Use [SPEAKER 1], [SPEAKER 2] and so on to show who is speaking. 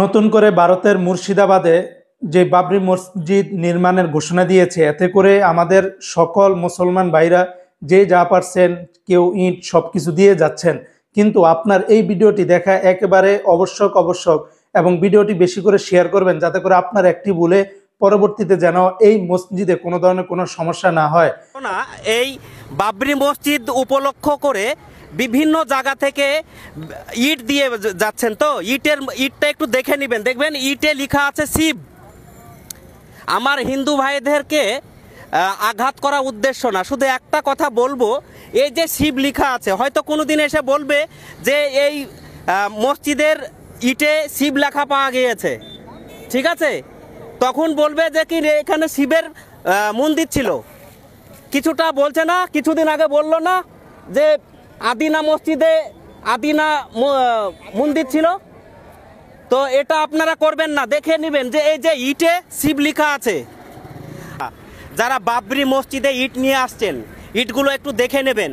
[SPEAKER 1] নতুন করে ভারতের মুর্শিদাবাদে যে বাবরি মসজিদ নির্মাণের ঘোষণা দিয়েছে, এতে করে আমাদের সকল মুসলমান ভাইরা যে যা পারছেন কেউ ইট সবকিছু দিয়ে যাচ্ছেন। কিন্তু আপনার এই ভিডিওটি দেখা একেবারে আবশ্যক এবং ভিডিওটি বেশি করে শেয়ার করবেন, যাতে করে আপনার একটি ভুলে পরবর্তীতে যেন এই মসজিদে কোনো ধরনের কোনো সমস্যা না হয়।
[SPEAKER 2] না, এই বাবরি মসজিদ উপলক্ষ করে বিভিন্ন জায়গা থেকে ইট দিয়ে যাচ্ছেন। তো ইটটা একটু দেখে নেবেন, দেখবেন ইটে লেখা আছে শিব। আমার হিন্দু ভাইদেরকে আঘাত করা উদ্দেশ্য না, শুধু একটা কথা বলবো, এই যে শিব লেখা আছে, হয়তো কোনো দিন এসে বলবে যে এই মসজিদের ইটে শিব লেখা পাওয়া গিয়েছে, ঠিক আছে? তখন বলবে যে কি এখানে শিবের মন্দির ছিল। কিছুটা বলছে না, কিছুদিন আগে বললো না যে আদিনা মসজিদে আদিনা মন্দির ছিল। তো এটা আপনারা করবেন না, দেখে নেবেন যে এই যে ইটে শিব লেখা আছে। যারা বাবরি মসজিদে ইট নিয়ে আসছেন, ইটগুলো একটু দেখে নেবেন।